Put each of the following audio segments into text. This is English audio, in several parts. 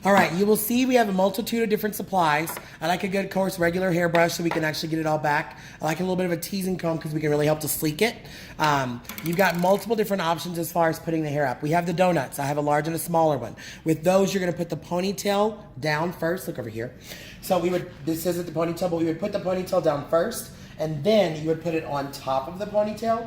All right, you will see we have a multitude of different supplies. I like a good, of course, regular hairbrush so we can actually get it all back. I like a little bit of a teasing comb because we can really help to sleek it. You've got multiple different options as far as putting the hair up. We have the donuts. I have a large and a smaller one. With those, you're going to put the ponytail down first. Look over here. So this isn't the ponytail, but we would put the ponytail down first, and then you would put it on top of the ponytail,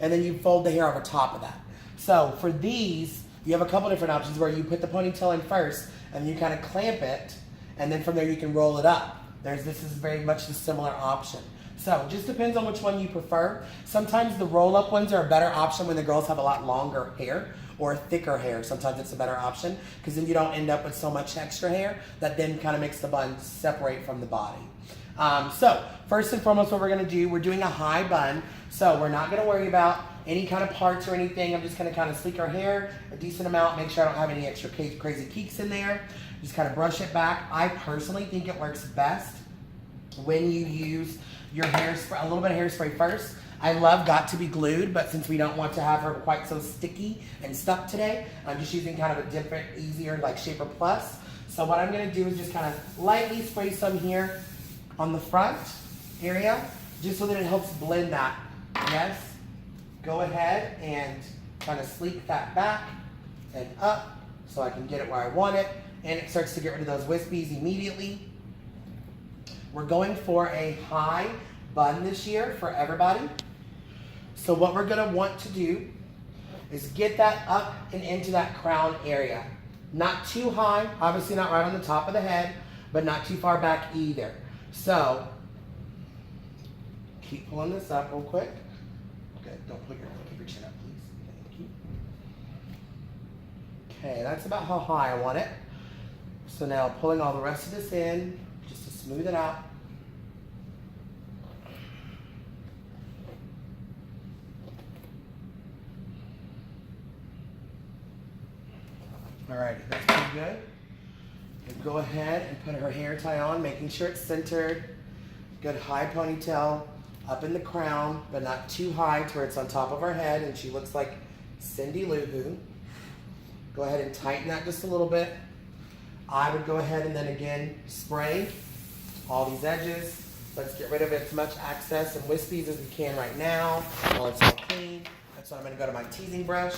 and then you fold the hair over top of that. So for these, you have a couple different options where you put the ponytail in first, and you kind of clamp it, and then from there you can roll it up. This is very much the similar option. So it just depends on which one you prefer. Sometimes the roll-up ones are a better option when the girls have a lot longer hair or thicker hair. Sometimes it's a better option because then you don't end up with so much extra hair that then kind of makes the bun separate from the body. So first and foremost, what we're going to do, we're doing a high bun. So we're not going to worry about any kind of parts or anything. I'm just going to kind of sleek our hair a decent amount, make sure I don't have any extra crazy peaks in there. Just kind of brush it back. I personally think it works best when you use your hairspray, a little bit of hairspray first. I love Got To Be Glued, but since we don't want to have her quite so sticky and stuck today, I'm just using kind of a different, easier, like Shaper Plus. So what I'm going to do is just kind of lightly spray some here on the front area, just so that it helps blend that. Yes, go ahead and kind of sleek that back and up so I can get it where I want it, and it starts to get rid of those wispies immediately. We're going for a high bun this year for everybody. So what we're gonna want to do is get that up and into that crown area. Not too high, obviously not right on the top of the head, but not too far back either. So, keep pulling this up real quick. Good, keep your chin up, please. Thank you. Okay, that's about how high I want it. So now pulling all the rest of this in, just to smooth it out. Alrighty, that's pretty good. And go ahead and put her hair tie on, making sure it's centered. Good high ponytail up in the crown, but not too high to where it's on top of her head and she looks like Cindy Lou Who. Go ahead and tighten that just a little bit. I would go ahead and then again spray all these edges. Let's get rid of as much excess and wispies as we can right now while it's all clean. That's why I'm going to go to my teasing brush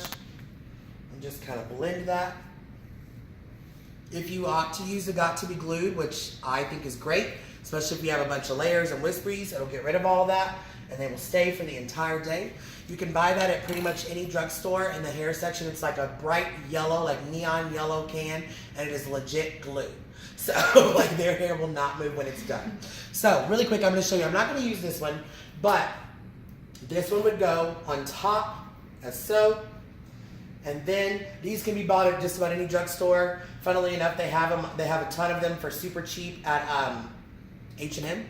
and just kind of blend that. If you opt to use the Got To Be Glued, which I think is great, especially if you have a bunch of layers and wispies, it'll get rid of all that and they will stay for the entire day. You can buy that at pretty much any drugstore. In the hair section, it's like a bright yellow, like neon yellow can, and it is legit glue. So like their hair will not move when it's done. So really quick, I'm going to show you. I'm not going to use this one, but this one would go on top as so. And then these can be bought at just about any drugstore. Funnily enough, they have them. They have a ton of them for super cheap at H&M.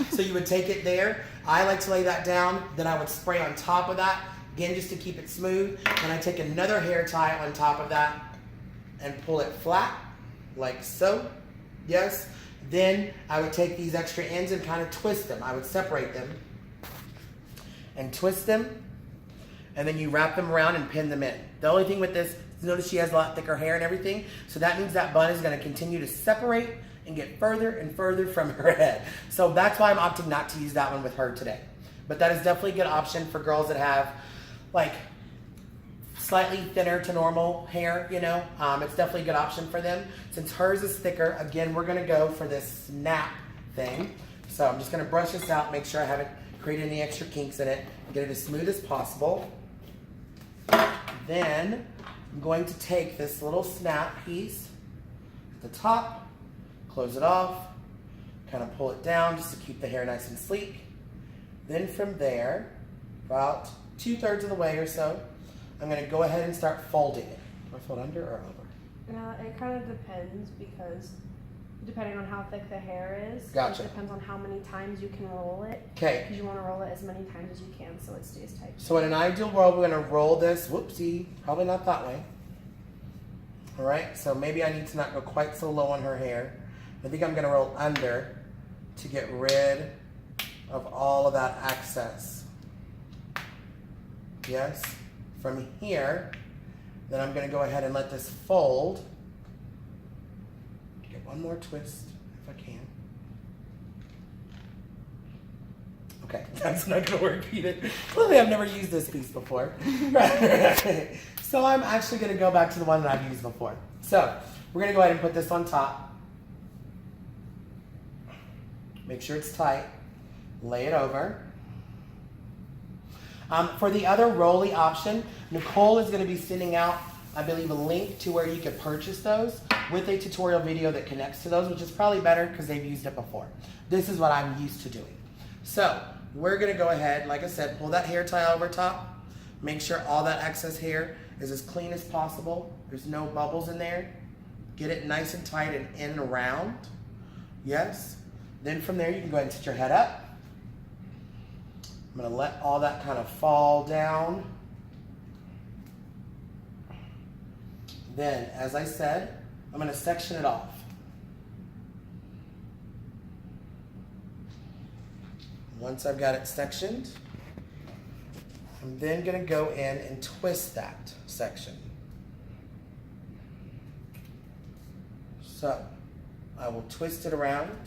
So you would take it there. I like to lay that down. Then I would spray on top of that, again just to keep it smooth. And I take another hair tie on top of that and pull it flat, like so. Yes. Then I would take these extra ends and kind of twist them. I would separate them and twist them. And then you wrap them around and pin them in. The only thing with this, notice she has a lot thicker hair and everything, so that means that bun is going to continue to separate and get further and further from her head. So that's why I'm opting not to use that one with her today. But that is definitely a good option for girls that have like slightly thinner to normal hair, you know. It's definitely a good option for them. Since hers is thicker, again, we're going to go for this snap thing. So I'm just going to brush this out, make sure I haven't created any extra kinks in it, and get it as smooth as possible. Then I'm going to take this little snap piece at the top, close it off, kind of pull it down just to keep the hair nice and sleek. Then from there, about 2/3 of the way or so, I'm going to go ahead and start folding it. Do I fold under or over? It kind of depends because depending on how thick the hair is, Gotcha. It depends on how many times you can roll it. Okay. Because you want to roll it as many times as you can so it stays tight. So in an ideal world, we're going to roll this, whoopsie, probably not that way. All right, so maybe I need to not go quite so low on her hair. I think I'm going to roll under to get rid of all of that excess. Yes. From here, then I'm going to go ahead and let this fold one more twist if I can. Okay, that's not gonna work either. Clearly I've never used this piece before. So I'm actually gonna go back to the one that I've used before. So we're gonna go ahead and put this on top. Make sure it's tight. Lay it over. For the other Rolly option, Nicole is gonna be sending out, I believe, a link to where you can purchase those with a tutorial video that connects to those, which is probably better because they've used it before. This is what I'm used to doing. So we're gonna go ahead, like I said, pull that hair tie over top. Make sure all that excess hair is as clean as possible. There's no bubbles in there. Get it nice and tight and in and around. Yes. Then from there, you can go ahead and sit your head up. I'm gonna let all that kind of fall down. Then, as I said, I'm gonna section it off. Once I've got it sectioned, I'm then gonna go in and twist that section. So, I will twist it around.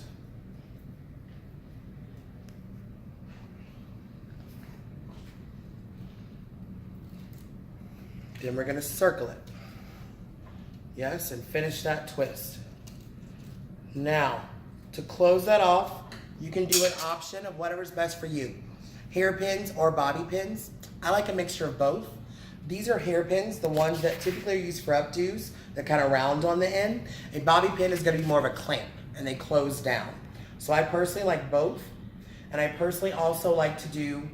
Then we're gonna circle it. Yes, and finish that twist. Now, to close that off, you can do an option of whatever's best for you. Hairpins or bobby pins. I like a mixture of both. These are hairpins, the ones that typically are used for updos, that kind of round on the end. A bobby pin is gonna be more of a clamp, and they close down. So I personally like both. And I personally also like to do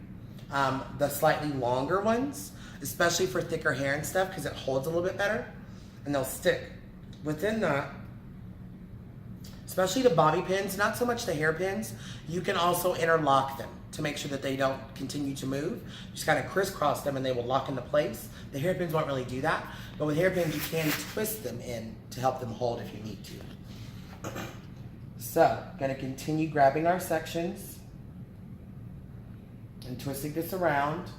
the slightly longer ones, especially for thicker hair and stuff, because it holds a little bit better and they'll stick. Within that, especially the bobby pins, not so much the hairpins, you can also interlock them to make sure that they don't continue to move. Just kind of crisscross them and they will lock into place. The hairpins won't really do that, but with hairpins you can twist them in to help them hold if you need to. So, gonna continue grabbing our sections and twisting this around,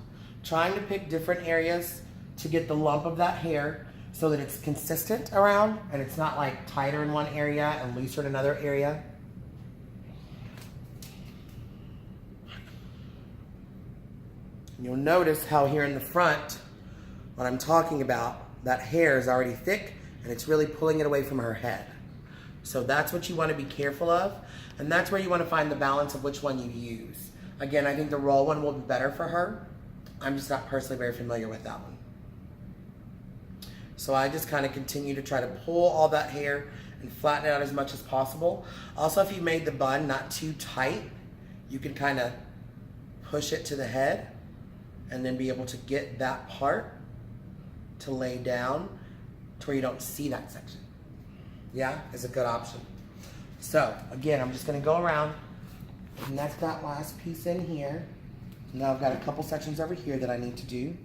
trying to pick different areas to get the lump of that hair so that it's consistent around and it's not like tighter in one area and looser in another area. You'll notice how here in the front, what I'm talking about, that hair is already thick and it's really pulling it away from her head. So that's what you want to be careful of, and that's where you want to find the balance of which one you use. Again, I think the roll one will be better for her. I'm just not personally very familiar with that one. So I just kind of continue to try to pull all that hair and flatten it out as much as possible. Also, if you made the bun not too tight, you can kind of push it to the head and then be able to get that part to lay down to where you don't see that section. Yeah, is a good option. So again, I'm just gonna go around and neck that last piece in here. Now I've got a couple sections over here that I need to do.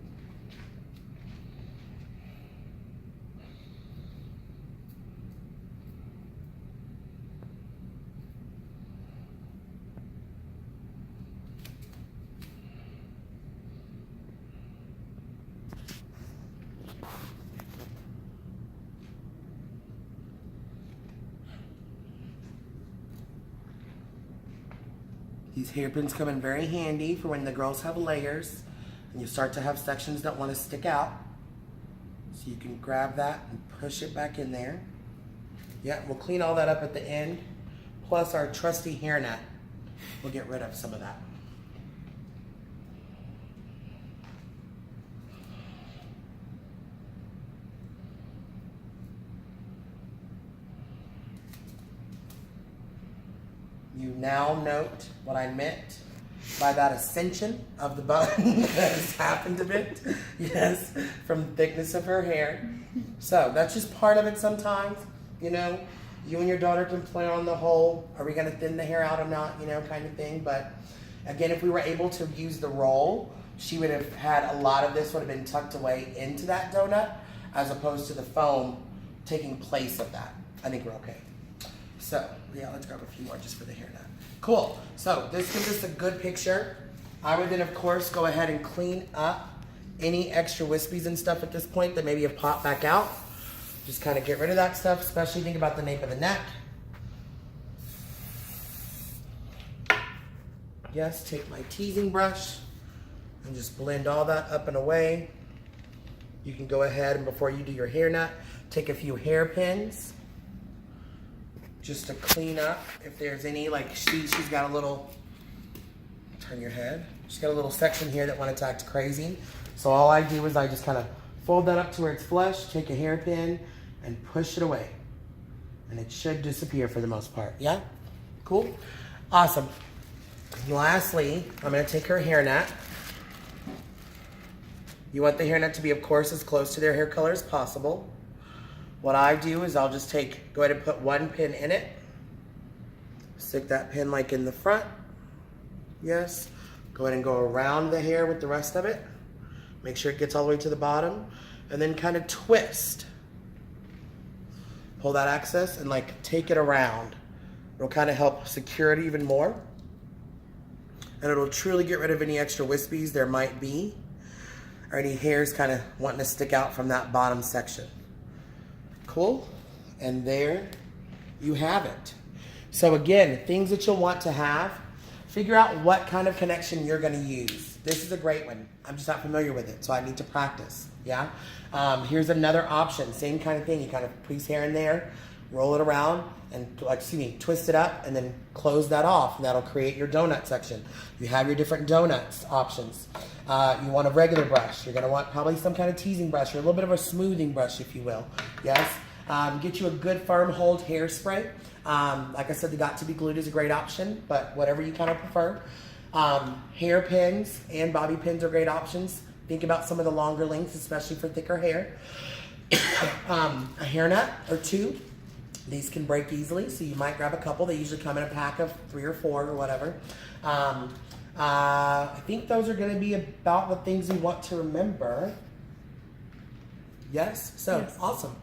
These hairpins come in very handy for when the girls have layers and you start to have sections that want to stick out. So you can grab that and push it back in there. Yeah, we'll clean all that up at the end. Plus our trusty hairnet will get rid of some of that. You now note what I meant by that ascension of the bun that has happened a bit, yes, from the thickness of her hair. So that's just part of it sometimes, you know. You and your daughter can play on the whole, are we gonna thin the hair out or not, you know, kind of thing. But again, if we were able to use the roll, she would have had a lot of this would have been tucked away into that donut as opposed to the foam taking place of that. I think we're okay. So, yeah, let's grab a few more just for the hairnet. Cool. So, this gives us a good picture. I would then, of course, go ahead and clean up any extra wispies and stuff at this point that maybe have popped back out. Just kind of get rid of that stuff, especially think about the nape of the neck. Yes, take my teasing brush and just blend all that up and away. You can go ahead and before you do your hair net, take a few hairpins just to clean up if there's any, like she's got a little, turn your head. She's got a little section here that went to act crazy. So all I do is I just kind of fold that up to where it's flush, take a hairpin and push it away. And it should disappear for the most part. Yeah? Cool? Awesome. Lastly, I'm going to take her hairnet. You want the hairnet to be, of course, as close to their hair color as possible. What I do is I'll just go ahead and put one pin in it. Stick that pin like in the front. Yes. Go ahead and go around the hair with the rest of it. Make sure it gets all the way to the bottom. And then kind of twist. Pull that excess and like take it around. It'll kind of help secure it even more. And it'll truly get rid of any extra wispies there might be. Or any hairs kind of wanting to stick out from that bottom section. Cool. And there you have it. So again, things that you'll want to have. Figure out what kind of connection you're going to use. This is a great one. I'm just not familiar with it, so I need to practice. Yeah. Here's another option. Same kind of thing. You kind of piece hair in there, roll it around, and twist it up, and then close that off. And that'll create your donut section. You have your different donuts options. You want a regular brush. You're going to want probably some kind of teasing brush or a little bit of a smoothing brush, if you will. Yes. Get you a good firm hold hairspray. Like I said, the Got To Be Glued is a great option, but whatever you kind of prefer. Hair pins and bobby pins are great options. Think about some of the longer lengths, especially for thicker hair. A hairnet or two. These can break easily, so you might grab a couple. They usually come in a pack of 3 or 4 or whatever. I think those are going to be about the things you want to remember. Yes? So, yes. Awesome.